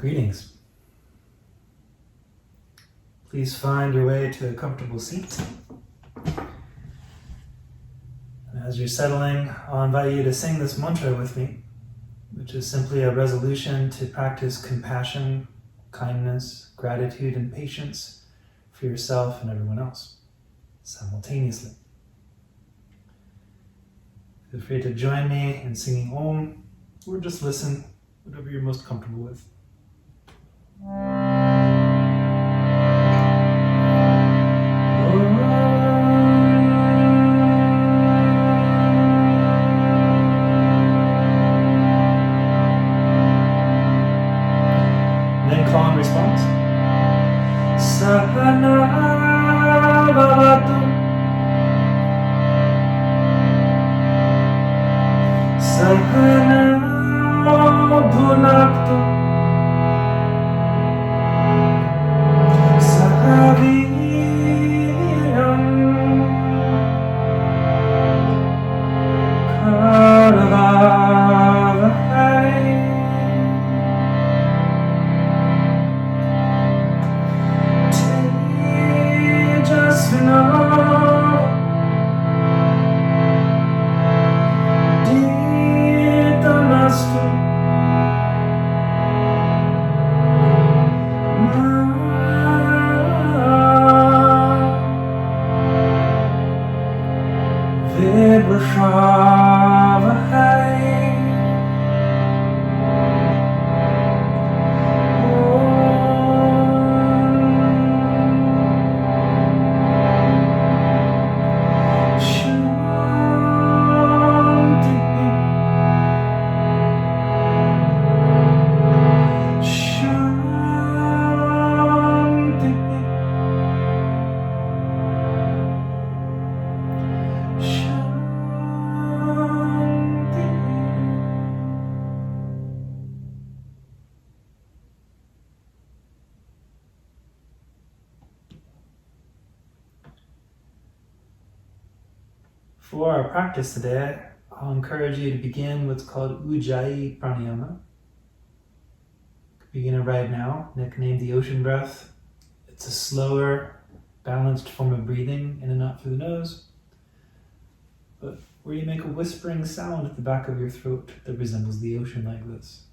Greetings. Please find your way to a comfortable seat. And as you're settling, I'll invite you to sing this mantra with me, which is simply a resolution to practice compassion, kindness, gratitude, and patience for yourself and everyone else simultaneously. Feel free to join me in singing Om, or just listen, whatever you're most comfortable with. Then call and response. Sahana bhavatu. Sahana bhunaktu. Sahaviram karavavahai. For our practice today, I'll encourage you to begin what's called Ujjayi Pranayama. Begin it right now, nicknamed the ocean breath. It's a slower, balanced form of breathing in and out through the nose, but where you make a whispering sound at the back of your throat that resembles the ocean like this.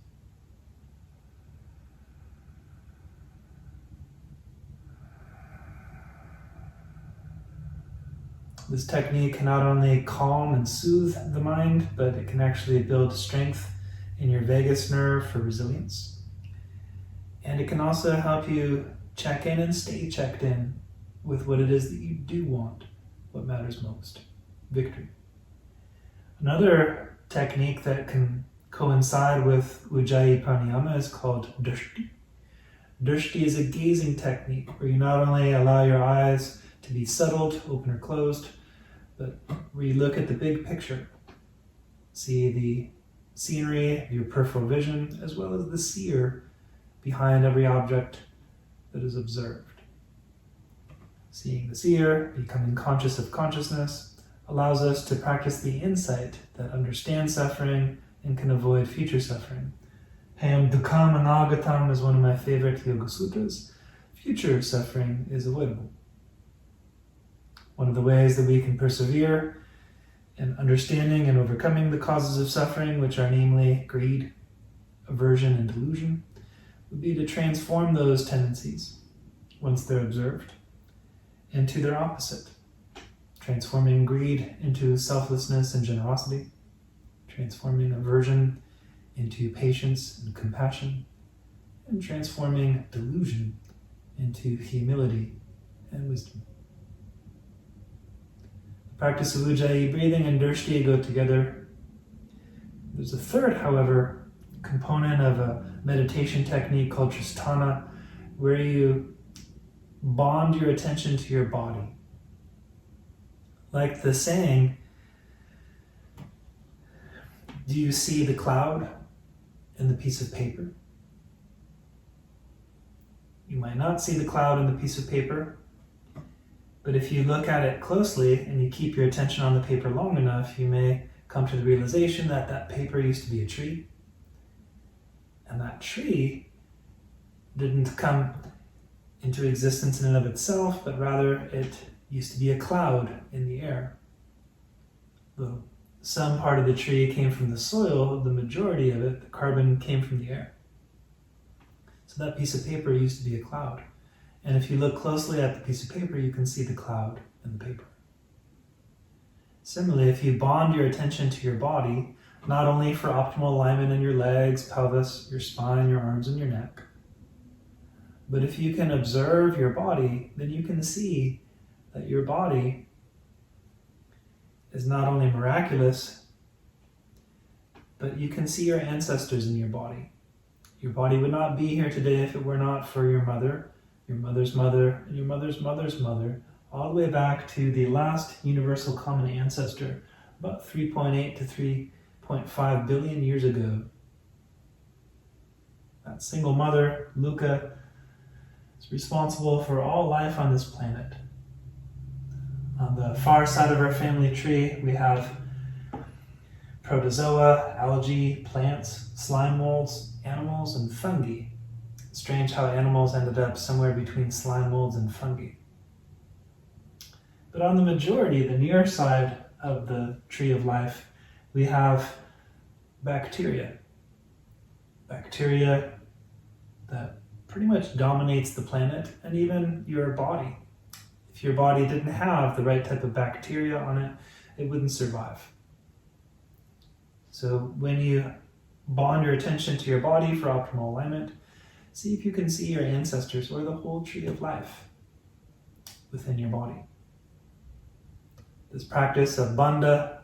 This technique can not only calm and soothe the mind, but it can actually build strength in your vagus nerve for resilience. And it can also help you check in and stay checked in with what it is that you do want, what matters most, victory. Another technique that can coincide with Ujjayi Pranayama is called Drishti. Drishti is a gazing technique where you not only allow your eyes to be settled, open or closed, but where you look at the big picture, see the scenery, your peripheral vision, as well as the seer behind every object that is observed. Seeing the seer, becoming conscious of consciousness, allows us to practice the insight that understands suffering and can avoid future suffering. Hayam dukkam anagatam is one of my favorite Yogasūtras. Future suffering is avoidable. One of the ways that we can persevere in understanding and overcoming the causes of suffering, which are namely greed, aversion, and delusion, would be to transform those tendencies, once they're observed, into their opposite, transforming greed into selflessness and generosity, transforming aversion into patience and compassion, and transforming delusion into humility and wisdom. Practice of Ujjayi breathing and Drishti go together. There's a third, however, component of a meditation technique called Tristana, where you bond your attention to your body. Like the saying, do you see the cloud in the piece of paper? You might not see the cloud in the piece of paper, but if you look at it closely and you keep your attention on the paper long enough, you may come to the realization that that paper used to be a tree. And that tree didn't come into existence in and of itself, but rather it used to be a cloud in the air. Though some part of the tree came from the soil, the majority of it, the carbon, came from the air. So that piece of paper used to be a cloud. And if you look closely at the piece of paper, you can see the cloud in the paper. Similarly, if you bond your attention to your body, not only for optimal alignment in your legs, pelvis, your spine, your arms, and your neck, but if you can observe your body, then you can see that your body is not only miraculous, but you can see your ancestors in your body. Your body would not be here today if it were not for your mother, your mother's mother, and your mother's mother's mother, all the way back to the last universal common ancestor, about 3.8 to 3.5 billion years ago. That single mother, Luca, is responsible for all life on this planet. On the far side of our family tree, we have protozoa, algae, plants, slime molds, animals, and fungi. It's strange how animals ended up somewhere between slime molds and fungi. But on the majority, the near side of the tree of life, we have bacteria. Bacteria that pretty much dominates the planet and even your body. If your body didn't have the right type of bacteria on it, it wouldn't survive. So when you bond your attention to your body for optimal alignment, see if you can see your ancestors or the whole tree of life within your body. This practice of Bandha,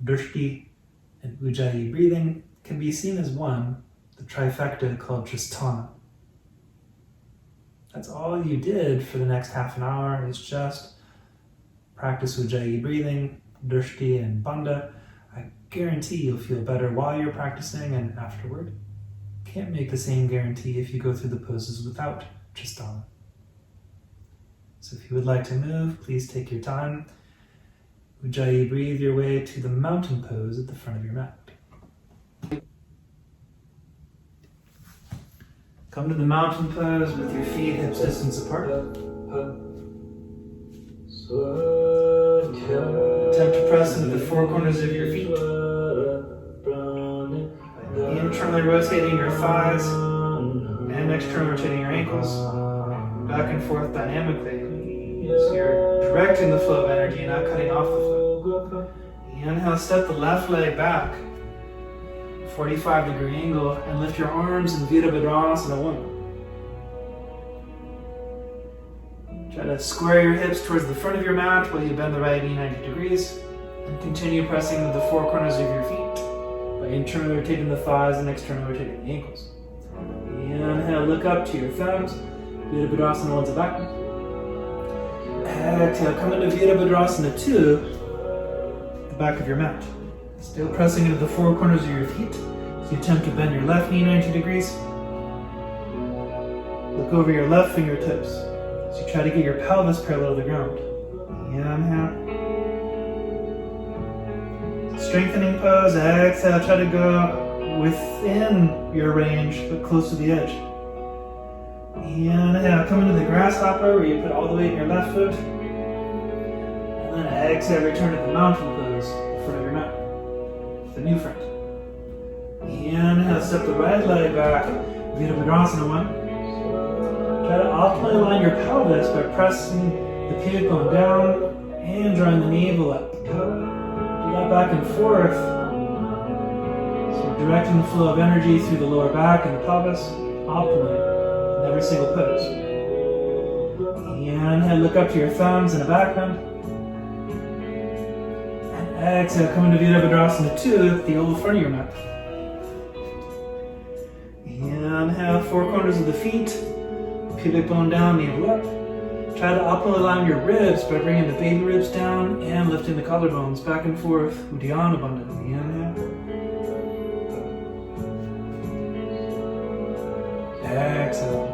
Drishti, and Ujjayi breathing can be seen as one, the trifecta called Tristana. That's all you did for the next half an hour is just practice Ujjayi breathing, Drishti, and Bandha. I guarantee you'll feel better while you're practicing and afterward. Can't make the same guarantee if you go through the poses without Tristana. So if you would like to move, please take your time. Ujjayi breathe your way to the mountain pose at the front of your mat. Come to the mountain pose with your feet hips distance apart. Attempt to press into the four corners of your feet. Internally rotating your thighs and externally rotating your ankles back and forth dynamically. So you're directing the flow of energy, not cutting off the flow. Inhale, step the left leg back, 45-degree angle, and lift your arms in Virabhadrasana 1. Try to square your hips towards the front of your mat while you bend the right knee 90 degrees, and continue pressing into the four corners of your feet by internally rotating the thighs and externally rotating the ankles. Inhale, look up to your thumbs, Virabhadrasana 1's a back. Exhale, come into Virabhadrasana 2, the back of your mat. Still pressing into the four corners of your feet. So you attempt to bend your left knee 90 degrees. Look over your left fingertips. So you try to get your pelvis parallel to the ground. Inhale. Strengthening pose. Exhale, try to go within your range, but close to the edge. Inhale, come into the grasshopper where you put all the weight in your left foot. And then exhale, return to the mountain pose in front of your mat. The new friend. Inhale, step the right leg back, Virabhadrasana 1. Try to optimally align your pelvis by pressing the pubic bone down and drawing the navel up. Do that back and forth. So directing the flow of energy through the lower back and the pelvis optimally in every single pose. Inhale, look up to your thumbs in a back bend. Exhale, come into Virabhadrasana 2, the oval front of your mat. Inhale, four corners of the feet, pubic bone down, navel up. Try to optimally align your ribs by bringing the baby ribs down and lifting the collarbones back and forth, Uddiyana Bandha. Inhale. Exhale.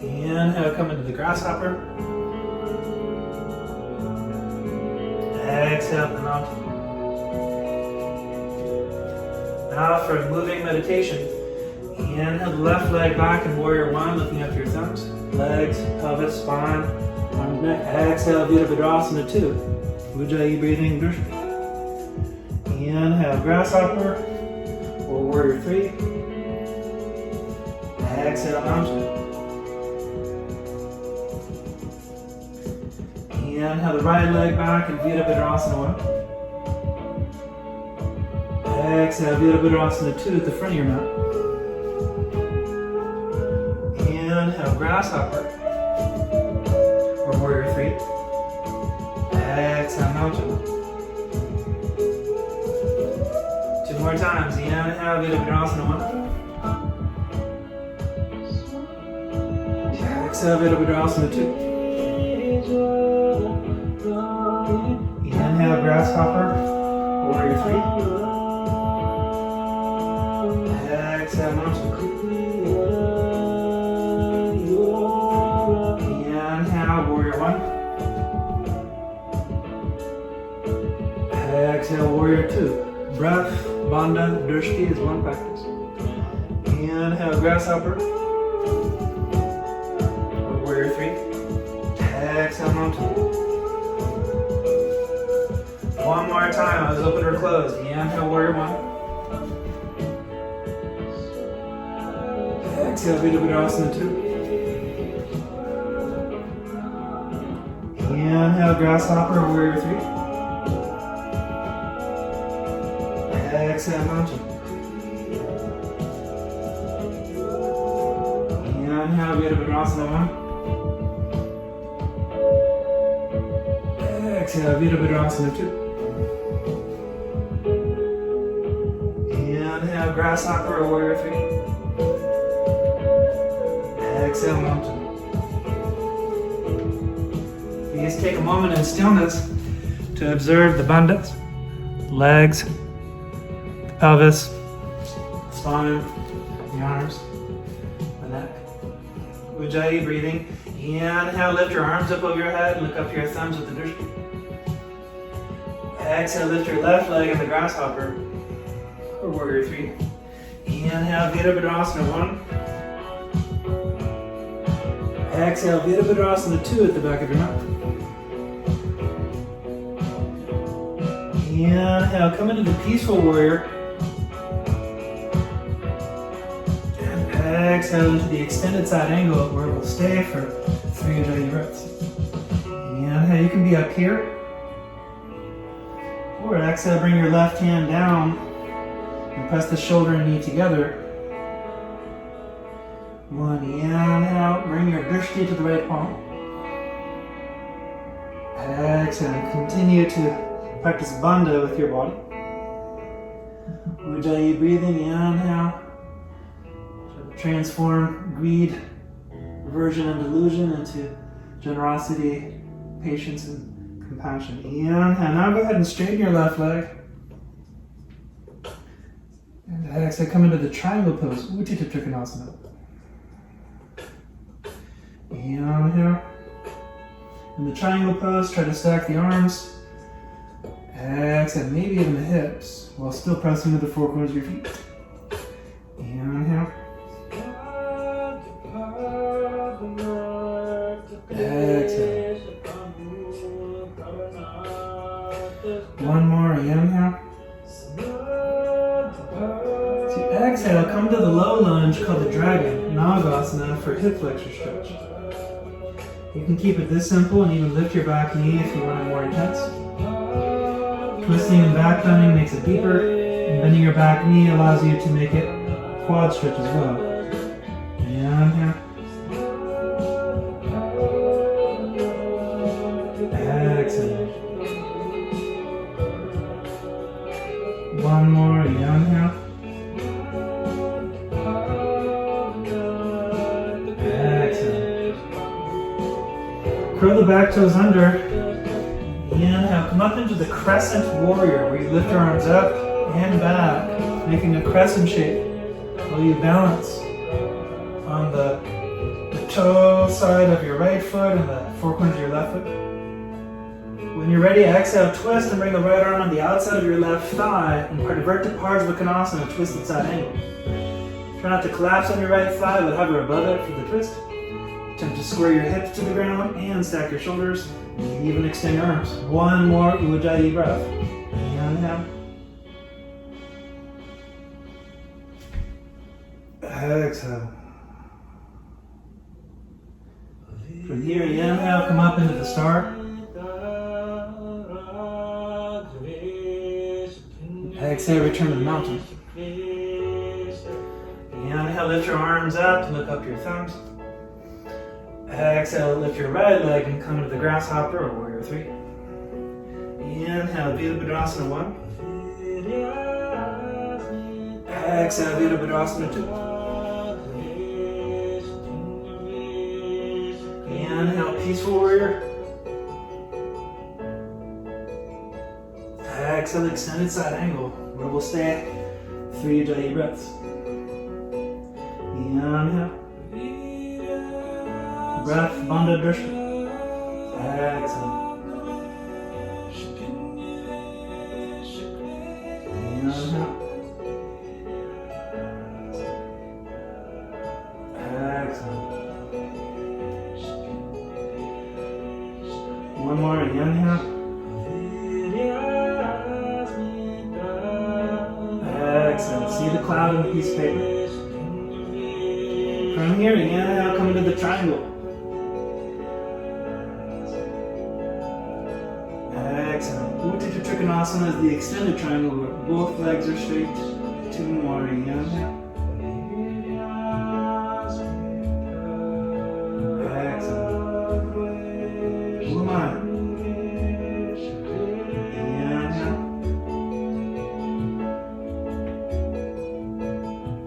Inhale, come into the grasshopper. Exhale, the mountain. Now for a moving meditation, Inhale the left leg back in warrior one, lifting up your thumbs. Legs, pelvis, spine, arms, neck. Exhale, Virabhadrasana 2. Ujjayi breathing, Drishti. Inhale, grasshopper or warrior 3. Exhale, mountain. Inhale the right leg back in Virabhadrasana 1. Exhale, Virabhadrasana 2 at the front of your mat. Inhale, grasshopper or warrior 3. Exhale, mountain. 2 more times. Inhale, Virabhadrasana 1. Exhale, Virabhadrasana 2. Inhale, grasshopper, warrior 3. Exhale, mountain. Inhale, warrior 1. Exhale, warrior 2. Breath, Bandha, Drishti is one practice. Inhale, grasshopper, or warrior 3. Exhale, mountain. One more time, eyes open or closed. Inhale, warrior 1. Exhale, Virabhadrasana 2. Inhale, grasshopper, warrior 3. Exhale, mountain. Inhale, Virabhadrasana 1. Exhale, Virabhadrasana 2. Inhale, grasshopper or warrior 3. Exhale, mountain. Please take a moment in stillness to observe the bandhas, legs, the pelvis, the spine, the arms, the neck. Ujjayi breathing. Inhale, lift your arms up over your head, look up your thumbs with the drishti. Exhale, lift your left leg in the grasshopper or warrior 3. Inhale, Virabhadrasana 1. Exhale, Virabhadrasana 2 at the back of your mat. Inhale, come into the peaceful warrior. And exhale into the extended side angle where it will stay for 3 Ujjayi breaths. Inhale, you can be up here. Or exhale, bring your left hand down and press the shoulder and knee together. 1, inhale, bring your drishti to the right palm. Exhale, and continue to practice bandha with your body. Ujjayi breathing, inhale. Transform greed, aversion, and delusion into generosity, patience, and compassion. Inhale, now go ahead and straighten your left leg. And exhale, come into the triangle pose, Utthita Trikonasana. Inhale. In the triangle pose, try to stack the arms. Exhale, maybe even the hips, while still pressing with the 4 corners of your feet. Inhale. Exhale. One more, inhale. So exhale, come to the low lunge called the dragon, Nagasana, for hip flexor stretch. You can keep it this simple and even lift your back knee if you want it more intense. Twisting and back bending makes it deeper, and bending your back knee allows you to make it quad stretch as well. Inhale. Exhale. One more, inhale. Exhale. Curl the back toes under. Inhale, come up into the crescent warrior where you lift your arms up and back, making a crescent shape while you balance on the toe side of your right foot and the 4 corners of your left foot. When you're ready, exhale, twist and bring the right arm on the outside of your left thigh and divert to Parsvakonasana, twisted side angle. Try not to collapse on your right thigh, but hover above it for the twist. Attempt to square your hips to the ground and stack your shoulders. Even extend your arms. One more Ujjayi breath. Inhale. Exhale. From here, inhale, come up into the star. Exhale, return to the mountain. Inhale, lift your arms up to look up your thumbs. Exhale, lift your right leg and come to the grasshopper or warrior three. Inhale, Virabhadrasana 1. Exhale, Virabhadrasana 2. Inhale, peaceful warrior. Exhale, extended side angle, where we'll stay 3 Ujjayi breaths. Inhale. Breath, Bandha Drishti. Exhale. Inhale. Exhale. One more, inhale. Exhale. See the cloud on the piece of paper. From here, inhale, come into the triangle. Exhale. Uttita Trikonasana is the extended triangle where both legs are straight. 2 more, inhale. Exhale. One. Inhale.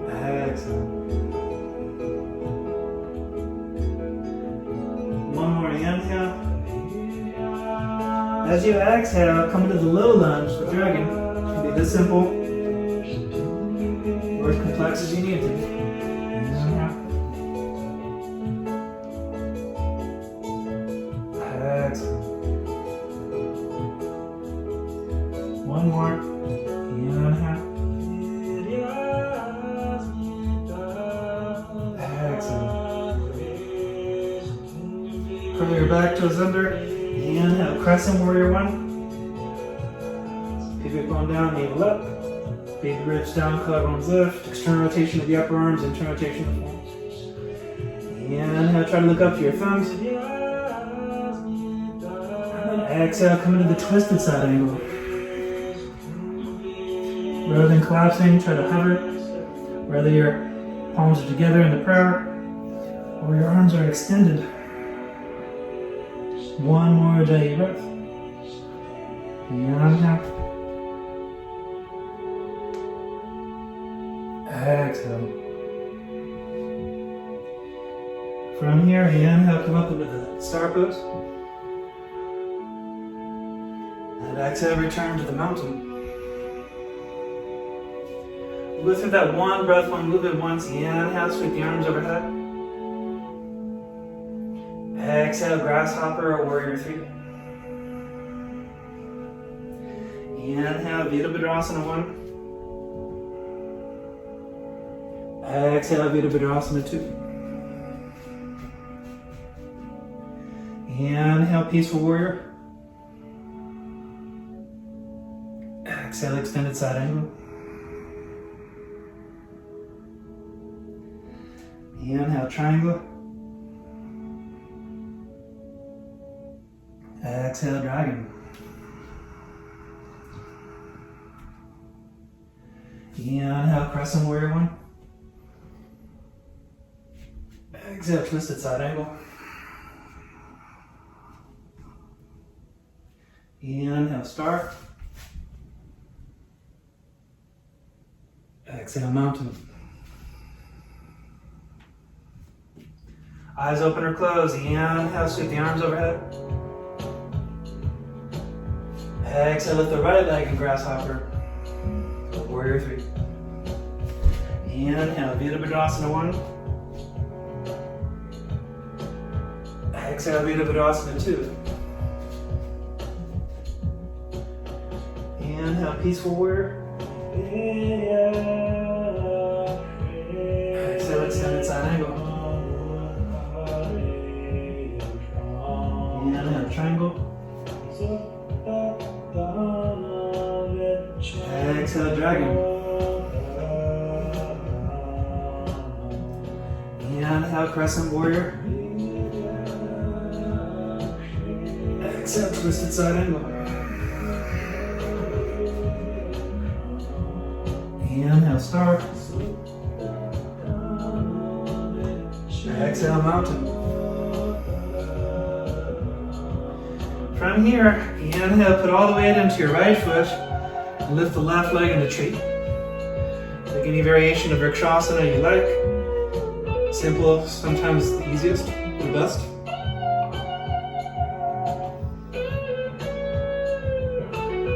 Exhale. One more, inhale. As you exhale, come into the low lunge, the dragon. It can be this simple or as complex as you need it to be. Inhale. Exhale. One more. Inhale. Exhale. Curl your back toes under. Inhale, crescent warrior 1. Pivot bone down, navel up. Baby ribs down, collarbones lift. External rotation of the upper arms, internal rotation of the forearms. Inhale, try to look up to your thumbs. And then exhale, come into the twisted side angle. Rather than collapsing, try to hover. Whether your palms are together in the prayer or your arms are extended. One more Ujjayi breath. Inhale. Exhale. From here, inhale, come up into the star pose. And exhale, return to the mountain. We'll go through that one breath, one movement once. Inhale, sweep the arms overhead. Exhale, grasshopper or warrior 3. Inhale, Virabhadrasana 1. Exhale, Virabhadrasana 2. Inhale, peaceful warrior. Exhale, extended side angle. Inhale, triangle. Exhale, dragon. Inhale, crescent warrior 1. Exhale, twisted side angle. Inhale, star. Exhale, mountain. Eyes open or closed. Inhale, sweep the arms overhead. Exhale, lift the right leg and grasshopper. Warrior 3. Inhale, Virabhadrasana 1. Exhale, Virabhadrasana 2. Inhale, peaceful warrior. Inhale, crescent warrior. Exhale, twisted side angle. Inhale, star. Exhale, mountain. From here, inhale, put all the weight into your right foot and lift the left leg into tree. Take any variation of Vrikshasana you like. Simple, sometimes the easiest, the best.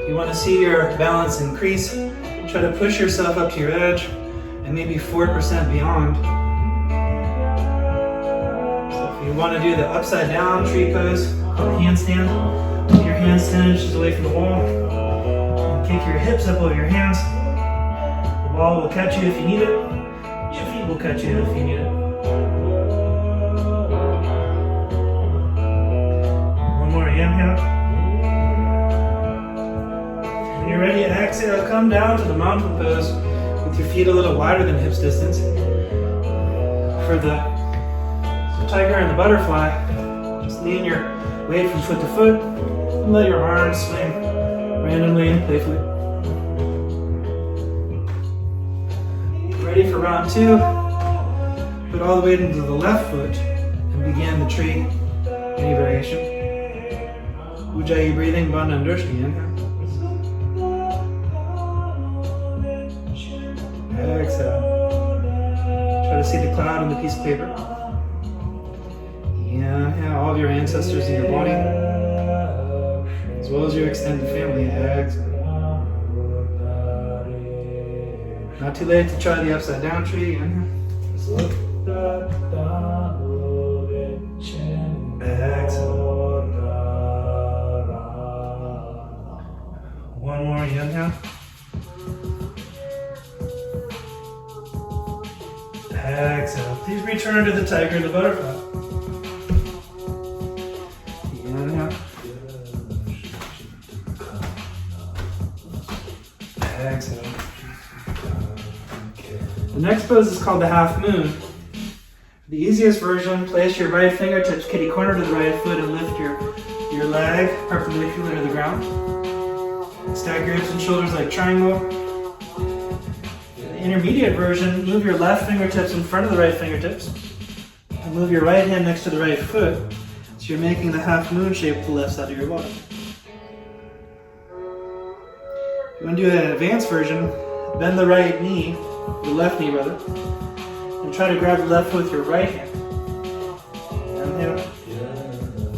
If you want to see your balance increase, try to push yourself up to your edge and maybe 4% beyond. So if you want to do the upside down tree pose, called handstand, with your hands 10 inches away from the wall, and kick your hips up over your hands. The wall will catch you if you need it. Your feet will catch you if you need it. One more inhale. When you're ready, exhale, come down to the mountain pose with your feet a little wider than hips distance. For the tiger and the butterfly, just lean your weight from foot to foot and let your arms swing randomly and playfully. Ready for round 2? Put all the weight into the left foot and begin the tree, any variation. Ujjayi breathing, Bandha and Drishti. Inhale. Exhale. Try to see the cloud on the piece of paper. Inhale, all of your ancestors in your body, as well as your extended family. Exhale. Not too late to try the upside down tree. Inhale. Exhale. One more, inhale. Exhale. Please return to the tiger and the butterfly. Inhale. Exhale. The next pose is called the half moon. The easiest version, place your right fingertips kitty corner to the right foot and lift your leg perpendicular to the ground. Stack your hips and shoulders like triangle. The intermediate version, move your left fingertips in front of the right fingertips and move your right hand next to the right foot, so you're making the half moon shape with the left side of your body. If you want to do an advanced version, bend the right knee, the left knee rather, and try to grab the left foot with your right hand. Inhale.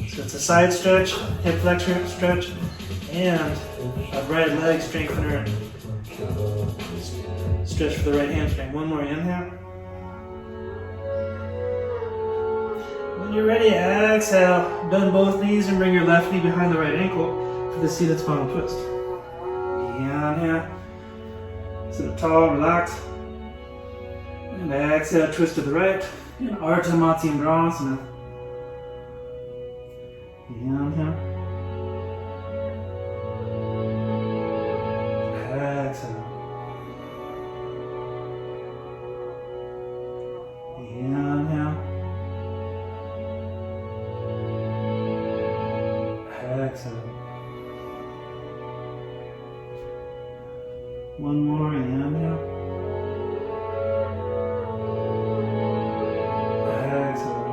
So it's a side stretch, hip flexor stretch, and a right leg strengthener. Stretch for the right hamstring. One more inhale. When you're ready, exhale. Bend both knees and bring your left knee behind the right ankle for the seated spinal twist. Inhale. Sit up tall, relax. And exhale, twist to the right. And Ardha Matsyendrasana. Inhale. Exhale. Inhale. Exhale. One more, inhale. Exhale.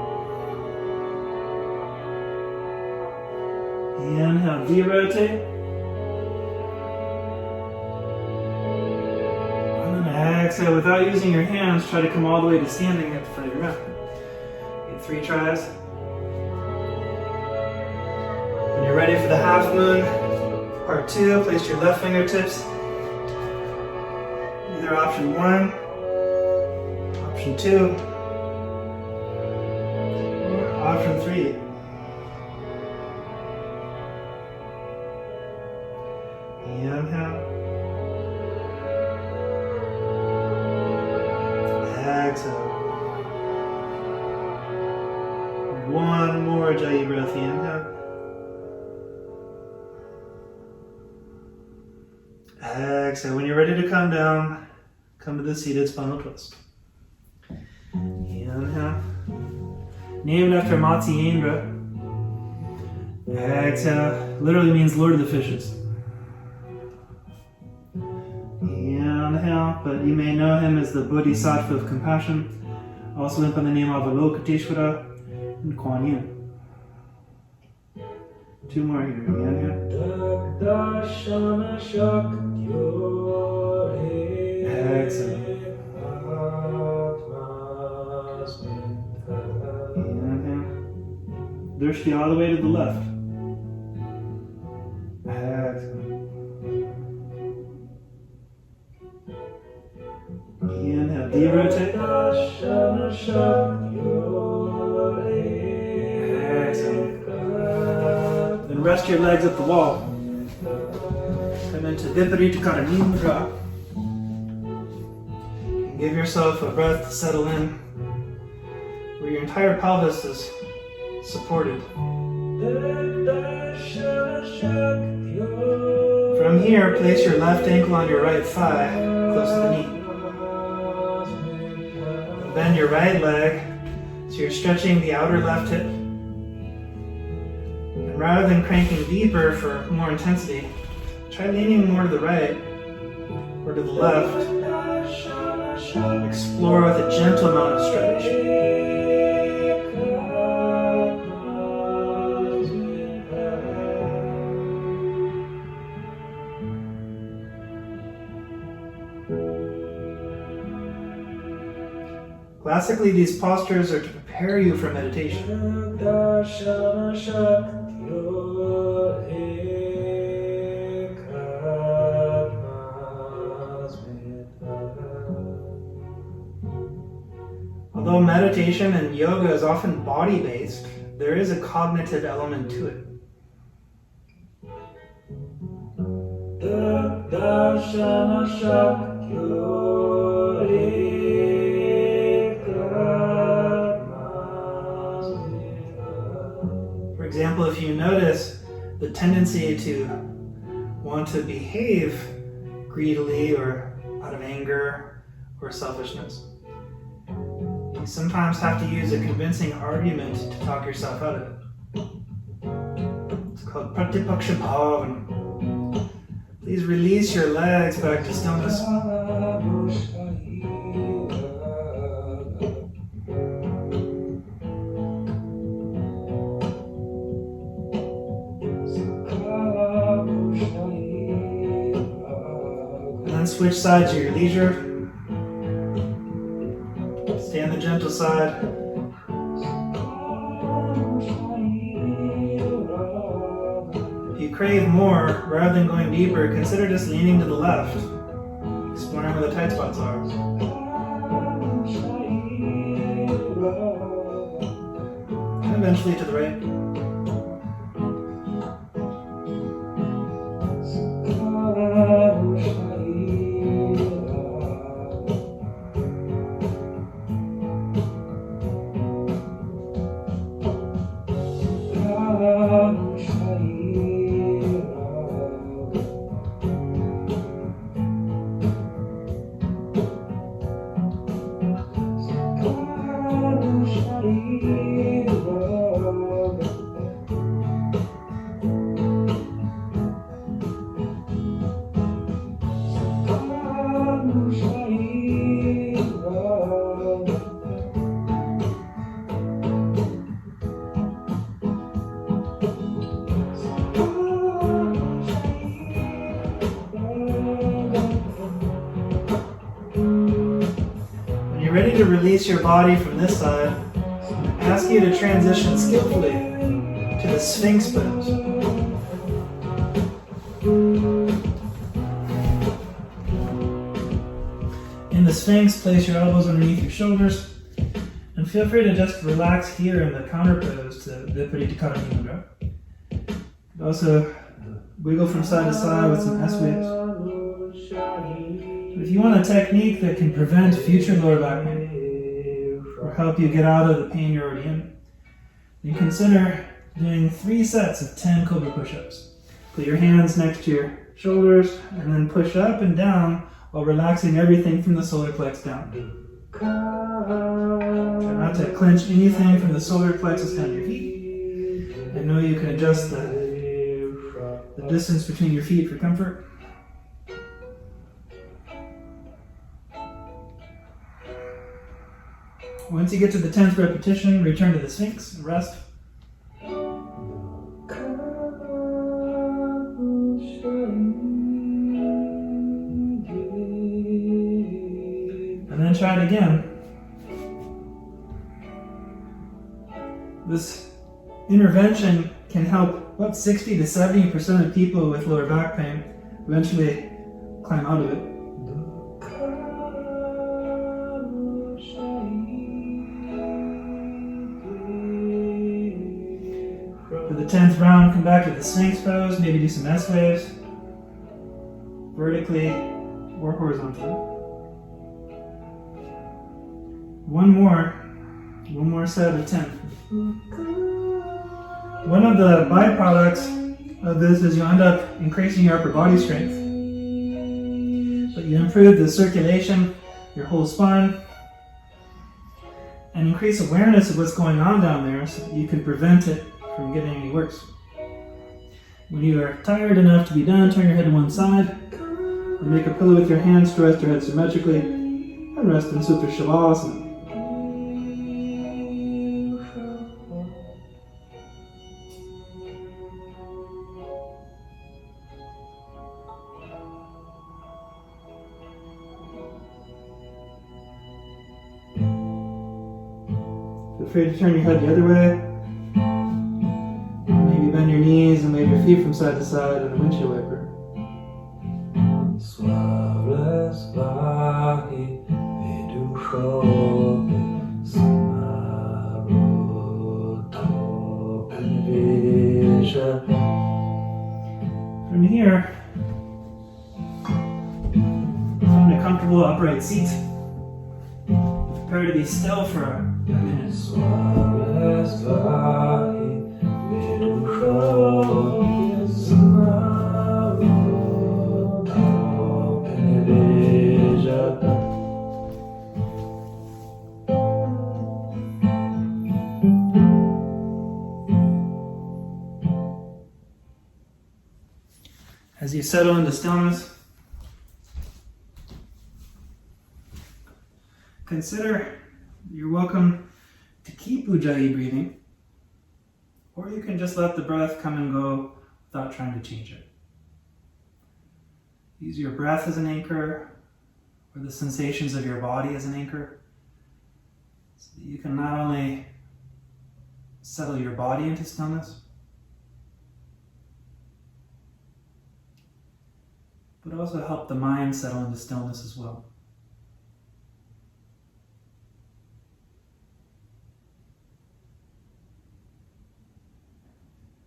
Inhale, V-rotate. And then exhale, without using your hands, try to come all the way to standing at the front of your mat. Get 3 tries. When you're ready for the half moon, part 2, place your left fingertips. Either option 1, option 2, or option 3. Inhale. Exhale. One more Ujjayi breath. Inhale. Exhale. When you're ready to come down, come to the seated spinal twist. Inhale. named after Matsyendra. Exhale, literally means Lord of the Fishes. Inhale, but you may know him as the Bodhisattva of compassion, also went by the name of Avalokiteshvara and Kuan Yin. Two more here. Inhale. Exhale. Inhale. Drishti all the way to the left. Exhale. Inhale, derotate. Exhale. Then rest your legs at the wall. Come into Viparita Karani Mudra. Give yourself a breath to settle in, where your entire pelvis is supported. From here, place your left ankle on your right thigh, close to the knee. Bend your right leg, so you're stretching the outer left hip. And rather than cranking deeper for more intensity, try leaning more to the right or to the left. Explore with a gentle amount of stretch. Classically, these postures are to prepare you for meditation. Although meditation and yoga is often body-based, there is a cognitive element to it. For example, if you notice the tendency to want to behave greedily or out of anger or selfishness, you sometimes have to use a convincing argument to talk yourself out of it. It's called Pratipaksha Bhavana. Please release your legs back to stillness. And then switch sides at your leisure. Stay on the gentle side. If you crave more, rather than going deeper, consider just leaning to the left, exploring where the tight spots are. And eventually to the right. Ready to release your body from this side, I ask you to transition skillfully to the Sphinx pose. In the Sphinx, place your elbows underneath your shoulders and feel free to just relax here in the counter pose to Viparita Karani Mudra. Also wiggle from side to side with some S-waves. If you want a technique that can prevent future lower back pain or help you get out of the pain you're already in, then consider doing 3 sets of 10 Cobra push-ups. Put your hands next to your shoulders and then push up and down while relaxing everything from the solar plex down. Try not to clench anything from the solar plexus down your feet. And know you can adjust the distance between your feet for comfort. Once you get to the 10th repetition, return to the Sphinx and rest. And then try it again. This intervention can help about 60 to 70% of people with lower back pain eventually climb out of it. For the 10th round, come back to the Sphinx pose, maybe do some S waves, vertically or horizontally. One more set of 10. One of the byproducts of this is you end up increasing your upper body strength. But you improve the circulation, your whole spine, and increase awareness of what's going on down there so that you can prevent it from getting any worse. When you are tired enough to be done, turn your head to one side, and make a pillow with your hands to rest your head symmetrically, and rest in Supta Shavasana. Feel free to turn your head the other way. Maybe bend your knees and wave your feet from side to side on the windshield wiper. From here, find a comfortable upright seat. Prepare to be still for a minute. As you settle into stillness, consider you're welcome to keep Ujjayi breathing, or you can just let the breath come and go without trying to change it. Use your breath as an anchor, or the sensations of your body as an anchor, so that you can not only settle your body into stillness, but also help the mind settle into stillness as well.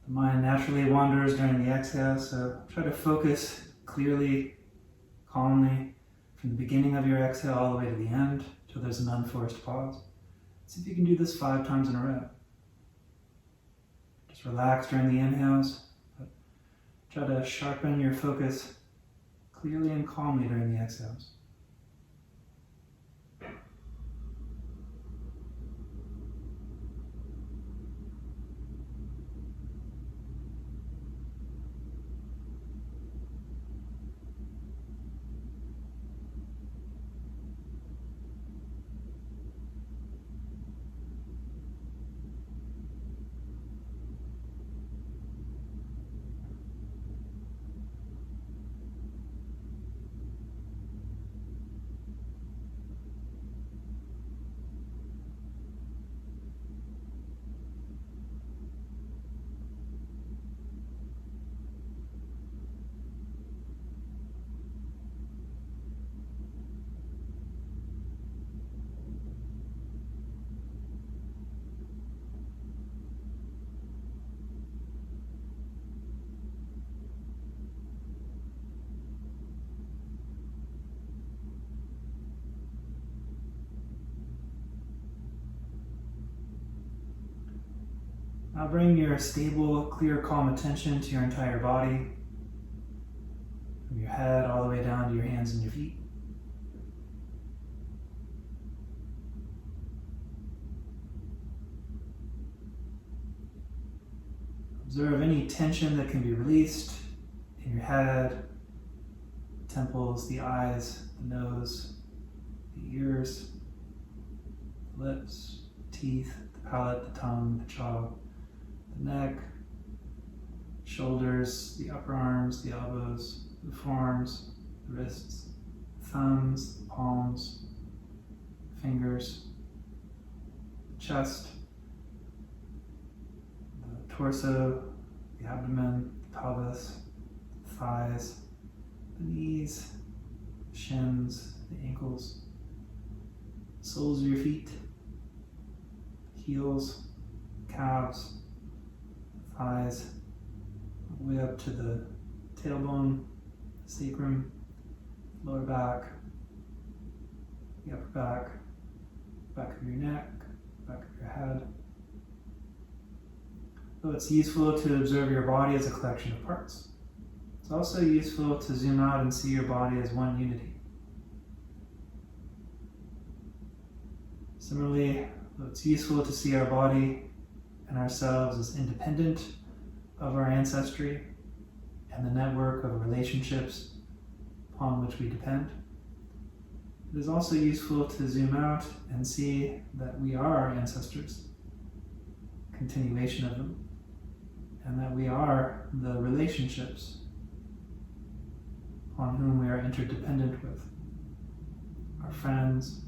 The mind naturally wanders during the exhale, so try to focus clearly, calmly, from the beginning of your exhale all the way to the end, till there's an unforced pause. See if you can do this 5 times in a row. Just relax during the inhales, but try to sharpen your focus clearly and calmly during the exhales. Now bring your stable, clear, calm attention to your entire body, from your head all the way down to your hands and your feet. Observe any tension that can be released in your head, temples, the eyes, the nose, the ears, the lips, the teeth, the palate, the tongue, the jaw, the neck, shoulders, the upper arms, the elbows, the forearms, the wrists, the thumbs, the palms, the fingers, the chest, the torso, the abdomen, the pelvis, the thighs, the knees, the shins, the ankles, the soles of your feet, heels, calves, thighs, all the way up to the tailbone, the sacrum, lower back, the upper back, back of your neck, back of your head. Though it's useful to observe your body as a collection of parts, it's also useful to zoom out and see your body as one unity. Similarly, though it's useful to see our body and ourselves as independent of our ancestry and the network of relationships upon which we depend, it is also useful to zoom out and see that we are our ancestors, continuation of them, and that we are the relationships on whom we are interdependent with. Our friends,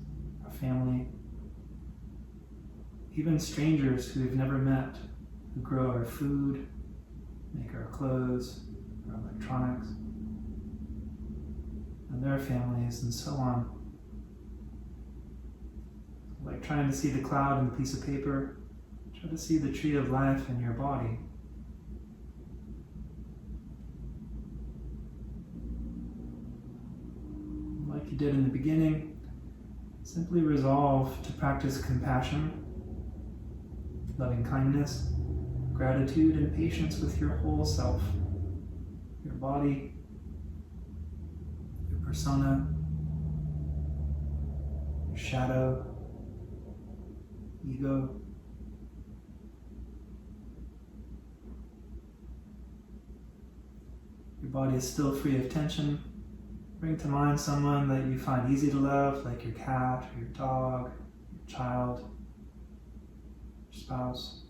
our family, even strangers who we've never met, who grow our food, make our clothes, our electronics, and their families, and so on. Like trying to see the cloud in a piece of paper, try to see the tree of life in your body. Like you did in the beginning, simply resolve to practice compassion, loving kindness, gratitude, and patience with your whole self, your body, your persona, your shadow, ego. Your body is still free of tension. Bring to mind someone that you find easy to love, like your cat, or your dog, your child, your spouse.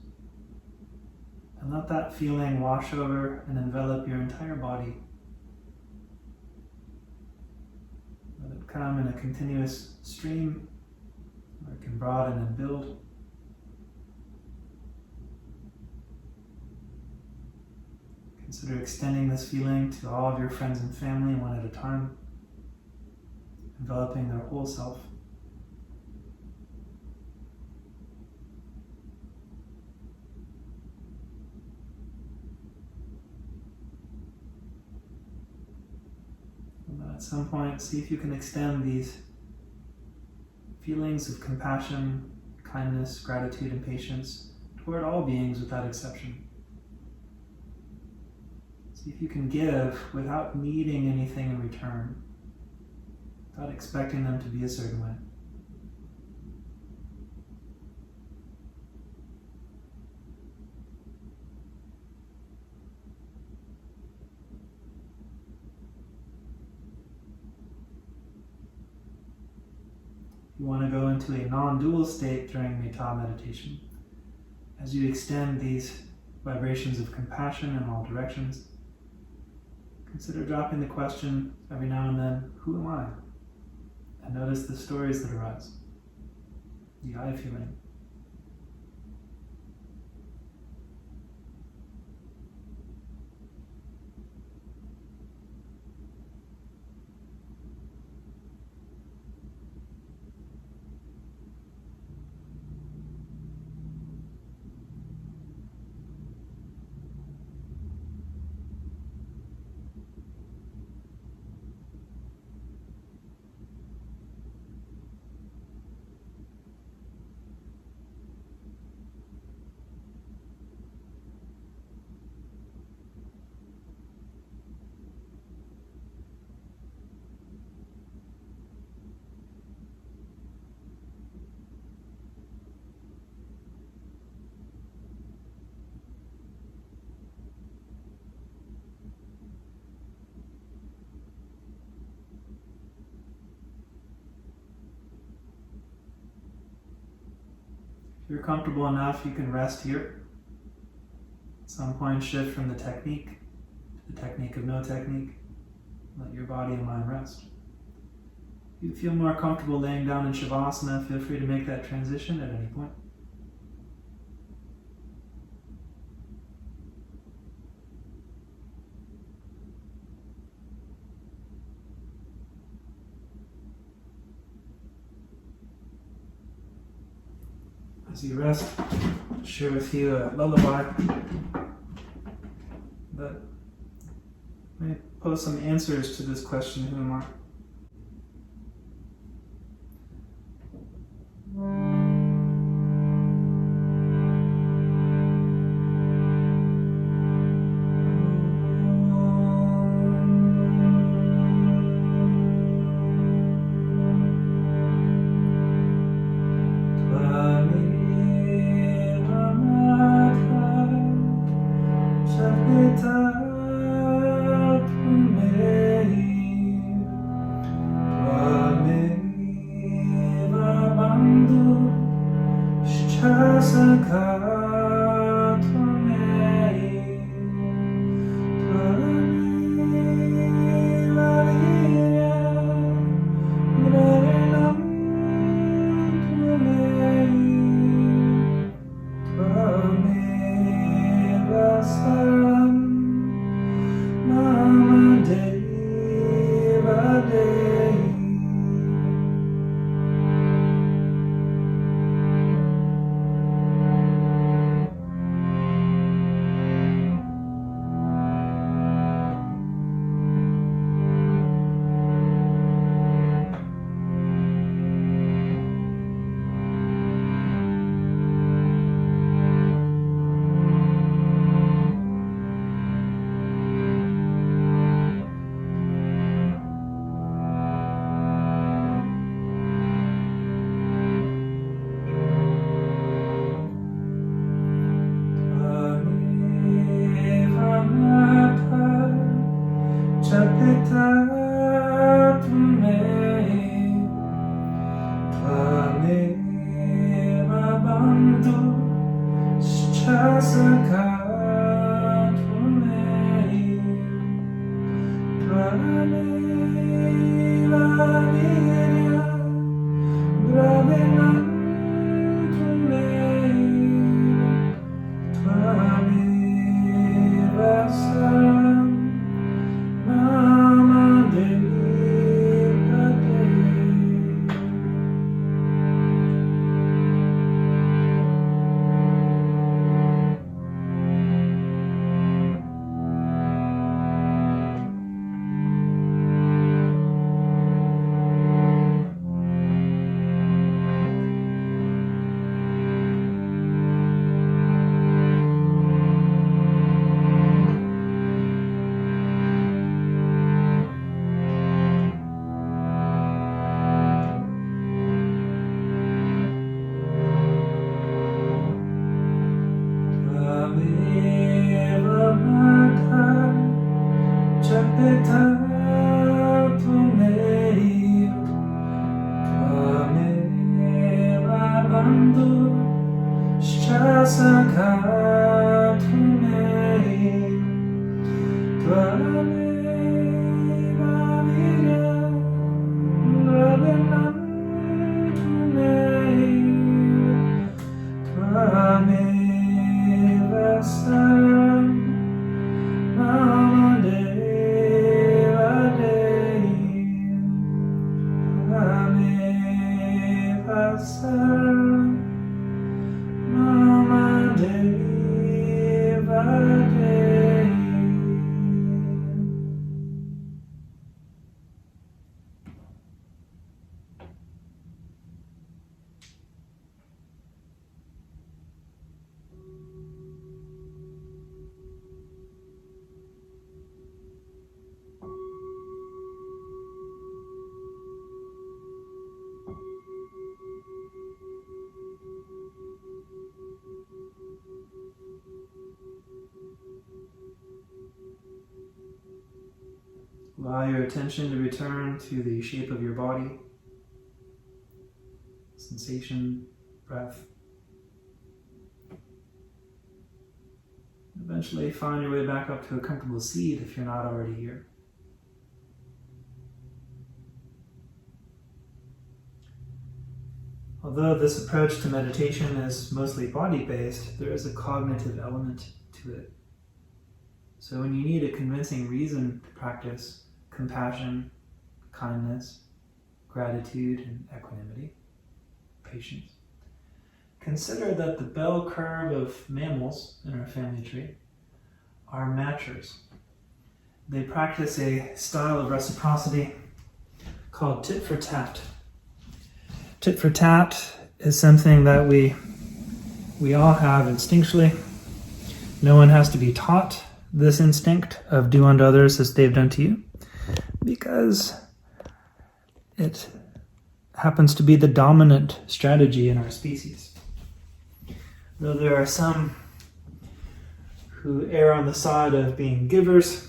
And let that feeling wash over and envelop your entire body. Let it come in a continuous stream, or it can broaden and build. Consider extending this feeling to all of your friends and family one at a time, enveloping their whole self. And at some point, see if you can extend these feelings of compassion, kindness, gratitude, and patience toward all beings without exception. See if you can give without needing anything in return, without expecting them to be a certain way. You want to go into a non-dual state during Metta meditation. As you extend these vibrations of compassion in all directions, consider dropping the question every now and then, who am I? And notice the stories that arise, the I feeling. you're comfortable enough, you can rest here. At some point, shift from the technique to the technique of no technique. Let your body and mind rest. If you feel more comfortable laying down in Shavasana, feel free to make that transition at any point. As you rest, I'll share with you a lullaby that may pose some answers to this question, who am I? Allow your attention to return to the shape of your body, sensation, breath, eventually find your way back up to a comfortable seat if you're not already here. Although this approach to meditation is mostly body-based, there is a cognitive element to it. So when you need a convincing reason to practice compassion, kindness, gratitude, and equanimity, patience, consider that the bell curve of mammals in our family tree are matchers. They practice a style of reciprocity called tit for tat. Tit for tat is something that we all have instinctually. No one has to be taught this instinct of do unto others as they've done to you, because it happens to be the dominant strategy in our species. Though there are some who err on the side of being givers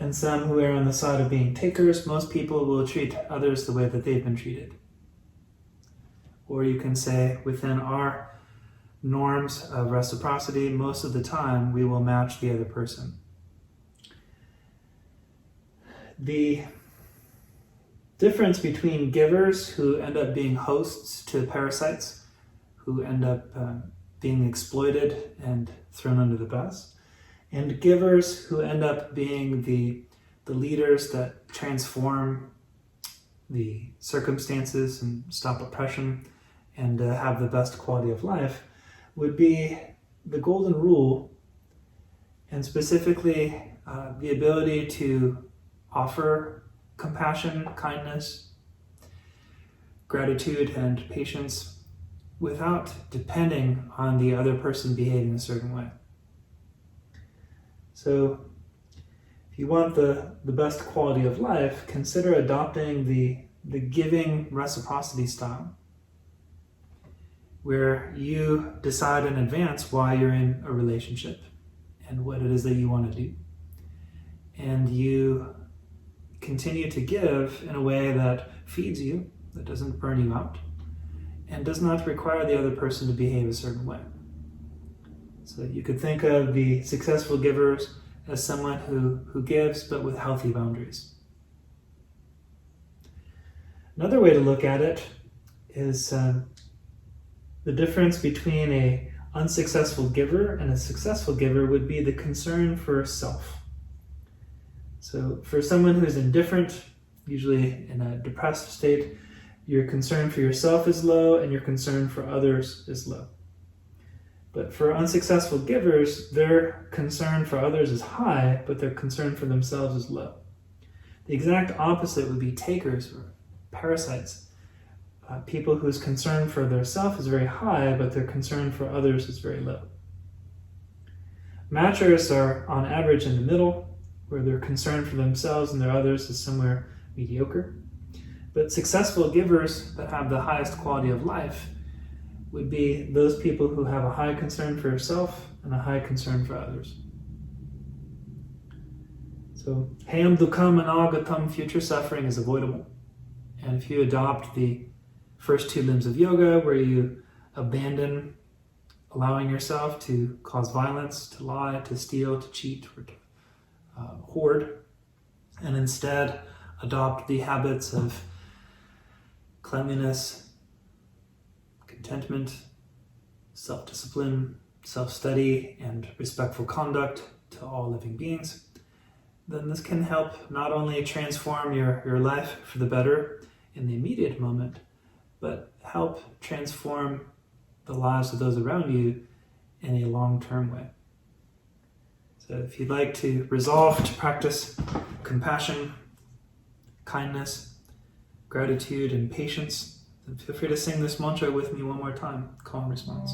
and some who err on the side of being takers, most people will treat others the way that they've been treated. Or you can say, within our norms of reciprocity, most of the time we will match the other person. The difference between givers who end up being hosts to parasites, who end up being exploited and thrown under the bus, and givers who end up being the leaders that transform the circumstances and stop oppression and have the best quality of life, would be the golden rule, and specifically the ability to offer compassion, kindness, gratitude, and patience without depending on the other person behaving a certain way. So if you want the best quality of life, consider adopting the giving reciprocity style, where you decide in advance why you're in a relationship and what it is that you want to do. And you continue to give in a way that feeds you, that doesn't burn you out, and does not require the other person to behave a certain way. So you could think of the successful givers as someone who gives but with healthy boundaries. Another way to look at it is the difference between an unsuccessful giver and a successful giver would be the concern for self. So for someone who's indifferent, usually in a depressed state, your concern for yourself is low and your concern for others is low. But for unsuccessful givers, their concern for others is high, but their concern for themselves is low. The exact opposite would be takers or parasites. People whose concern for their self is very high, but their concern for others is very low. Matchers are on average in the middle, where their concern for themselves and their others is somewhere mediocre. But successful givers that have the highest quality of life would be those people who have a high concern for yourself and a high concern for others. So, hayam dukkam anagatam, future suffering is avoidable. And if you adopt the first two limbs of yoga, where you abandon allowing yourself to cause violence, to lie, to steal, to cheat, or to hoard, and instead adopt the habits of cleanliness, contentment, self-discipline, self-study, and respectful conduct to all living beings, then this can help not only transform your life for the better in the immediate moment, but help transform the lives of those around you in a long-term way. So if you'd like to resolve to practice compassion, kindness, gratitude, and patience, then feel free to sing this mantra with me one more time, calm response.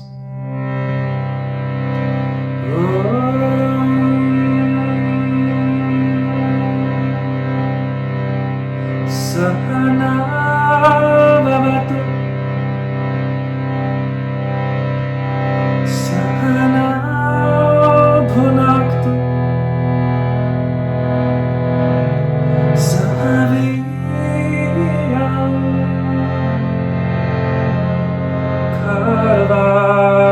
Sahana Bhavatu Sahana Bhunaktu Sahaviriyam Karva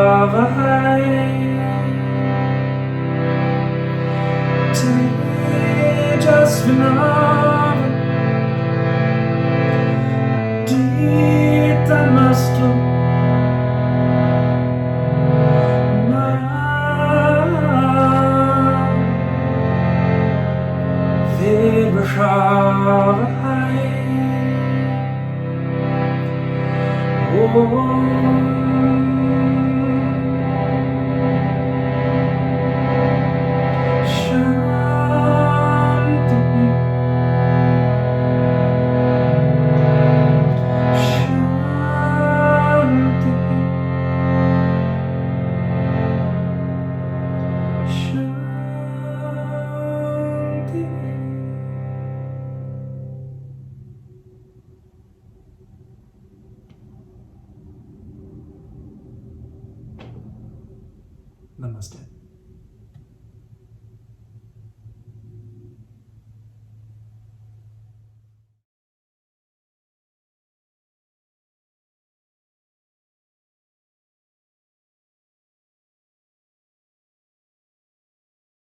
Namaste.